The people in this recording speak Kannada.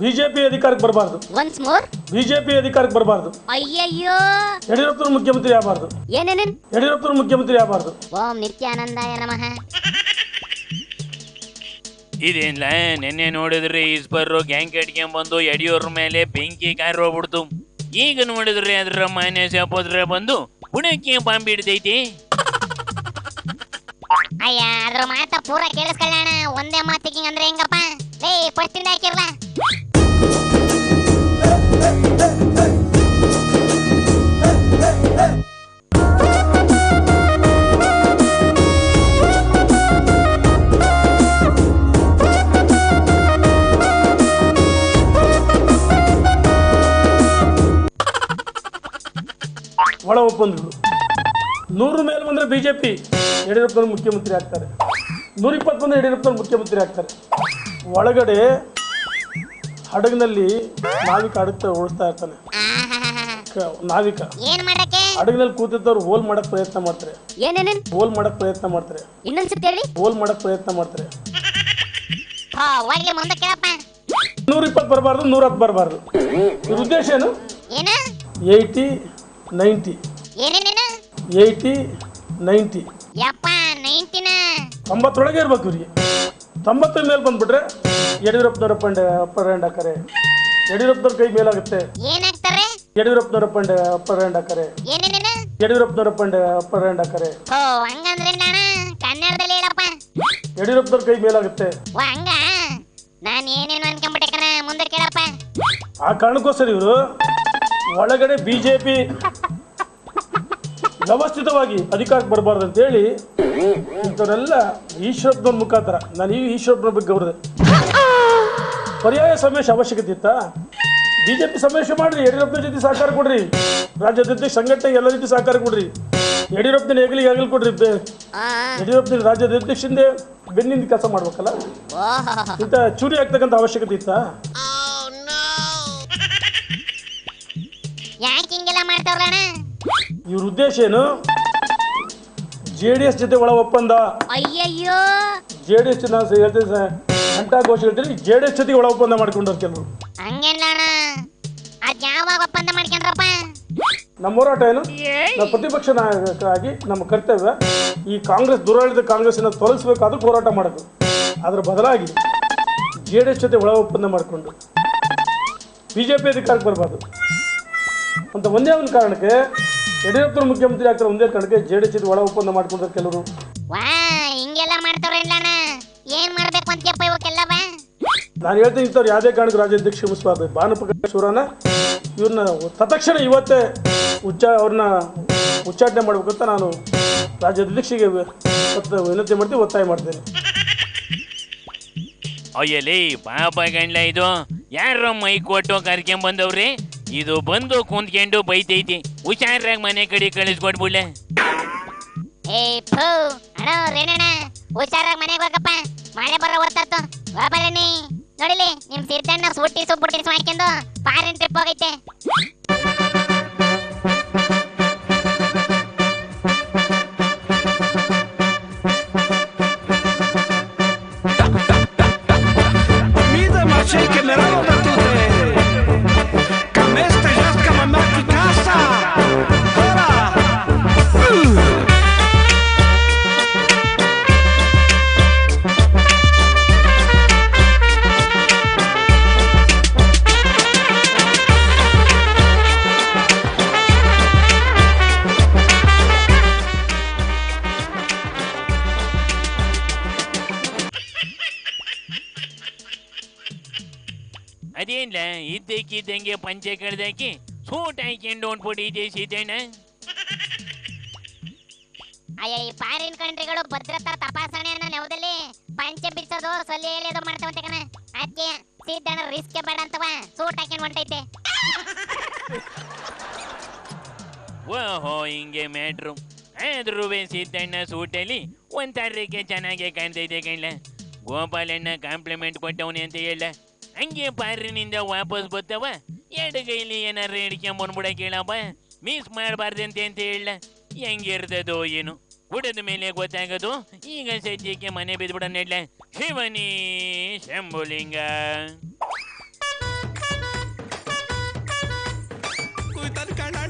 ಬಿಜೆಪಿ ಅಧಿಕಾರಕ್ಕೆ ಬರಬಾರ್ದು. Once more. ಬಿಜೆಪಿ ಅಧಿಕಾರಕ್ಕೆ ಬರಬಾರ್ದು. ಅಯ್ಯಯ್ಯೋ. ಯಡಿಯೂರಪ್ಪನ ಮುಖ್ಯಮಂತ್ರಿ ಆಗಬಾರ್ದು. ಏನೇನೇನ್? ಯಡಿಯೂರಪ್ಪನ ಮುಖ್ಯಮಂತ್ರಿ ಆಗಬಾರ್ದು. ಓಂ ನಿತ್ಯಾನಂದಾಯ ನಮಃ. ಇದೇನ್ಲ ನೆನ್ನೆ ನೋಡಿದ್ರಿ ಈಸ್ಬರ್ರು ಗ್ಯಾಂಗ್ ಕಟ್ಕೊಂಡ್ಬಂದು ಯಡಿಯೂರ ಮೇಲೆ ಬೆಂಕಿ ಕಾರೋಗ್ಬಿಡ್ತು. ಈಗ ನೋಡಿದ್ರಿ ಅದ್ರ ಮಾನ್ಯ ಸಹೋದರ ಬಂದು ಪುಣಕ್ಕೆ ಬಾಂಬ್ ಹಿಡ್ದೈತಿ. ಅಯ್ಯ ಅದ್ರ ಮಾತ ಪೂರ ಕೇಳಿಸ್ಕೊಳ್ಳೋಣ. ಒಂದೇ ಮಾತಿಗೆ ಅಂದ್ರೆ ಹೆಂಗಪ್ಪ? ಲೇ ಫಸ್ಟ್ ಇಂದ ಹಾಕಿರ್ಲ. ಒಳ ಒಪ್ಪಂದಗಳು 100 ಮೇಲೆ ಬಂದರೆ ಬಿಜೆಪಿ ಯಡಿಯೂರಪ್ಪನ ಮುಖ್ಯಮಂತ್ರಿ ಆಗ್ತಾರೆ. 120 ಬಂದರೆ ಯಡಿಯೂರಪ್ಪನ ಮುಖ್ಯಮಂತ್ರಿ ಆಗ್ತಾರೆ. ಒಳಗಡೆ ಹಡಗಿನಲ್ಲಿ ನಾವಿಕ ಹಡಗ್ತಾ ಓಡಿಸ್ತಾ ಇರ್ತಾನೆ. ನಾವಿಕ ಏನ್ ಮಾಡಕ್ಕೆ? ಹಡಗಿನಲ್ಲಿ ಕೂತಿದ್ದವ್ರು ಹೋಲ್ ಮಾಡಕ್ ಪ್ರಯತ್ನ ಮಾಡ್ತಾರೆ. ಏನೇನೇನ್? ಹೋಲ್ ಮಾಡಕ್ ಪ್ರಯತ್ನ ಮಾಡ್ತಾರೆ. ಇನ್ನೊಂದ್ಸತಿ ಹೇಳಿ. ಹೋಲ್ ಮಾಡಕ್ ಪ್ರಯತ್ನ ಮಾಡ್ತಾರೆ. ಒಳಗೆ ಮುಂದೆ ಕೇಳಪ್ಪ. 120 ಬರಬಾರ್ದು, 110 ಬರಬಾರ್ದು. ಇದ್ರ ಉದ್ದೇಶ ಏನು? ಏನ? 80 90. ಏನೇನೇನು? 80 90. ಯಪ್ಪ 90ನ 90 ಇರ್ಬೇಕು ಇವ್ರಿಗೆ. 90 ಮೇಲೆ ಬಂದ್ಬಿಟ್ರೆ ಯಡಿಯೂರಪ್ಪನವರ ಅಪ್ಪರ್ ಹ್ಯಾಂಡ್ ಹಾಕರೆ. ಯಡಿಯೂರಪ್ಪನವ್ರ ಕೈ ಮೇಲಾಗುತ್ತೆ. ಏನಾಗ್ತಾರೆ? ಯಡಿಯೂರಪ್ಪನವರ ಅಪ್ಪರ್ ಹ್ಯಾಂಡ್ ಹಾಕರೆ. ಏನೇನೇನು? ಯಡಿಯೂರಪ್ಪನವರ ಅಪ್ಪರ್ ಹ್ಯಾಂಡ್ ಹಾಕರೆ. ಓ ಹಂಗಂದ್ರೆ ಅಣ್ಣ ಕನ್ನಡದಲ್ಲಿ ಹೇಳಪ್ಪ. ಯಡಿಯೂರಪ್ಪನವ್ರ ಕೈ ಮೇಲಾಗುತ್ತೆ. ಓ ಹಂಗ? ನಾನು ಏನೇನು ಅನ್ಕೊಂಡ್ಬಿಟ್ಟೆ ಕಣ. ಮುಂದೆ ಕೇಳಪ್ಪ. ಆ ಕಾರಣಕ್ಕೋಸ್ಕರ ಇವರು ಒಳಗಡೆ ಬಿಜೆಪಿ ವ್ಯವಸ್ಥಿತವಾಗಿ ಅಧಿಕಾರಕ್ಕೆ ಬರಬಾರ್ದು ಅಂತೇಳಿ ಇಂಥವರೆಲ್ಲ ಈಶ್ವರಪ್ಪನ ಮುಖಾಂತರ. ನಾನು ಈ ಈಶ್ವರಪ್ಪನ ಬಗ್ಗೆ ಗೌರವ ಪರ್ಯಾಯ ಸಮಾವೇಶ ಅವಶ್ಯಕತೆ ಇತ್ತಾ? ಬಿಜೆಪಿ ಸಮಾವೇಶ ಮಾಡ್ರಿ, ಯಡಿಯೂರಪ್ಪನ ಜೊತೆ ಸಹಕಾರ ಕೊಡ್ರಿ, ರಾಜ್ಯಾಧ್ಯಕ್ಷ ಸಂಘಟನೆಗೆ ಎಲ್ಲ ರೀತಿ ಸಹಕಾರ ಕೊಡ್ರಿ, ಯಡಿಯೂರಪ್ಪನ ಹೆಗಲಿಗೆ ಕೊಡ್ರಿ. ಯಡಿಯೂರಪ್ಪನ ರಾಜ್ಯದ ಅಧ್ಯಕ್ಷದಿಂದ ಬೆನ್ನಿಂದ ಕೆಲಸ ಮಾಡ್ಬೇಕಲ್ಲ. ಇಂಥ ಚೂರಿ ಆಗ್ತಕ್ಕಂಥ ಅವಶ್ಯಕತೆ ಇತ್ತಾ? ಯಾಕೆ ಹಿಂಗೆಲ್ಲ ಮಾಡ್ತಾವ್ರಣ್ಣ? ಇವ್ರ ಉದ್ದೇಶ ಏನು? JDS ಜೊತೆ ಒಳ ಒಪ್ಪಂದ. ಅಯ್ಯಯ್ಯೋ. JDS ಗಂಟಾ ಘೋಷ ಹೇಳ್ತೀನಿ, JDS ಜೊತೆ ಒಳ ಒಪ್ಪಂದ ಮಾಡ್ಕೊಂಡವ್ರು ಕೆಲವರು. ಹಂಗೇನ ಅದ್ ಯಾವಾಗ ಒಪ್ಪಂದ ಮಾಡ್ಕೊಂಡ್ರಪ್ಪ? ನಮ್ಮ ಹೋರಾಟ ಏನು? ನಾವು ಪ್ರತಿಪಕ್ಷ ನಾಯಕರಾಗಿ ನಮ್ಮ ಕರ್ತವ್ಯ ಈ ಕಾಂಗ್ರೆಸ್ ದುರಾಳಿತ ಕಾಂಗ್ರೆಸ್ನ ತೊಲಗಿಸ್ಬೇಕು, ಅದಕ್ಕೆ ಹೋರಾಟ ಮಾಡಬೇಕು. ಅದರ ಬದಲಾಗಿ JDS ಜೊತೆ ಒಳ ಒಪ್ಪಂದ ಮಾಡಿಕೊಂಡು ಬಿಜೆಪಿ ಅಧಿಕಾರಕ್ಕೆ ಬರಬಾರ್ದು ಅಂತ ಒಂದೇ ಒಂದು ಕಾರಣಕ್ಕೆ ಯಡಿಯೂರಪ್ಪನ ಮುಖ್ಯಮಂತ್ರಿ ಆಗ್ತಾರೆ. ಒಂದೇ ಕಾರಣಕ್ಕೆ JDS ಜೊತೆ ಒಳ ಒಪ್ಪಂದ ಮಾಡ್ಕೊಂಡ್ರೆ ಕೆಲವರು. ವಾ ಹಿಂಗೆಲ್ಲ ಮಾಡ್ತಾವ್ರಲ್ಲಣ್ಣ. ಏನ್ ಮಾಡ್ಬೇಕು ಅಂತೀಯಪ್ಪ ಇವಕ್ಕೆಲ್ಲವ? ನಾನು ಹೇಳ್ತೀನಿ, ಇಂಥವ್ರು ಯಾವುದೇ ಕಾರಣಕ್ಕೆ ರಾಜ್ಯಾಧ್ಯಕ್ಷ ಮುಗಿಸ್ಬಾರ್ದು. ಭಾನುಪ್ರಕಾಶ್ ಇವ್ರನ್ನ ತತ್ಕ್ಷಣ ಇವತ್ತೇ ಅವ್ರನ್ನ ಉಚ್ಚಾಟನೆ ಮಾಡ್ಬೇಕಂತ ನಾನು ರಾಜ್ಯಾಧ್ಯಕ್ಷಿಗೆ ವಿನಂತಿ ಮಾಡ್ತೀನಿ, ಒತ್ತಾಯ ಮಾಡ್ತೇನೆ. ಅಯ್ಯಲೇ ಪಾಪ ಗಂಡ್ಲ ಇದು ಯಾರ ಮೈ ಕೊಟ್ಟು ಕರ್ಕೊಂಬಂದವ್ರಿ? ಇದು ಬಂದು ಕುಂತ್ಕೊಂಡು ಬೈತೈತಿ. ಹುಷಾರಾಗಿ ಮನೆ ಕಡೆ ಕಳಿಸ್ಕೊಡ್ಬಿಡ್ಲೆ. ಏ ಫೂ ಅಣ್ಣ ರೇಣಣ್ಣ ಹುಷಾರಾಗಿ ಮನೆಗೆ ಹೋಗಪ್ಪ. ಮಳೆ ಬರೋ ಹೊತ್ತಾತು. ಬಾಬರಣಿ ನೋಡಿಲಿ ನಿಮ್ ಸಿರ್ತಣ್ಣ ಸೂಟಿಸು ಬುಟ್ಟಿಸು ಹಾಕ್ಯಂದು ಫಾರಿನ್ ಟ್ರಿಪ್ ಹೋಗೈತೆ. ಅದೇನ್ಲ ಇದ್ದಕ್ಕಿದ್ದಂಗೆ ಪಂಚೆ ಕಳೆದಾಕಿ ಸೂಟ್ ಹಾಕ್ಕೊಂಡು ಹೊಂಟ್ಬಿಟ್ಟಿದ್ದೆ ಸೀತಣ್ಣ. ಅಯ್ಯ ಈ ಫಾರಿನ್ ಕಂಟ್ರಿಗಳು ಭದ್ರತಾ ತಪಾಸಣೆಯನ್ನ ನೆವದಲ್ಲಿ ಪಂಚೆ ಬಿಚ್ಚೋದು ಸೊಳ್ಳೆ ಎಳೆಯೋದು ಮಾಡ್ತಾವಂತೆ ಕಣ. ಅದಕ್ಕೆ ಸೀತಣ್ಣ ರಿಸ್ಕ್ ಬೇಡ ಅಂತವ ಸೂಟ್ ಹಾಕ್ಕೊಂಡು ಹೊಂಟೈತೆ. ಓಹೋ ಹಿಂಗೆ ಮ್ಯಾಟ್ರು. ಆದ್ರೂ ಸೀತಣ್ಣ ಸೂಟಲ್ಲಿ ಒಂಥರಕ್ಕೆ ಚೆನ್ನಾಗೆ ಕಾಣ್ತೈತೆ ಕಣ್ಣ. ಗೋಪಾಲಣ್ಣ ಕಾಂಪ್ಲಿಮೆಂಟ್ ಕೊಟ್ಟವನಿ ಅಂತ ಹೇಳ. ಹಂಗೆ ಪಾರಿನಿಂದ ವಾಪಸ್ ಬರ್ತಾವ, ಎಡಗೈಲಿ ಏನಾರ ಹಿಡ್ಕೊಂಬಂದ್ಬಿಡ ಕೇಳಪ್ಪ. ಮಿಸ್ ಮಾಡಬಾರ್ದಂತೆ ಅಂತ ಹೇಳ. ಹೆಂಗಿರ್ತದೋ ಏನು, ಕುಡಿದ ಮೇಲೆ ಗೊತ್ತಾಗೋದು. ಈಗ ಸದ್ಯಕ್ಕೆ ಮನೆ ಬಿದ್ಬಿಡ ನೆಡ್ಲ. ಶಿವನಿ ಶಂಭುಲಿಂಗ. ತನ್ಕಣ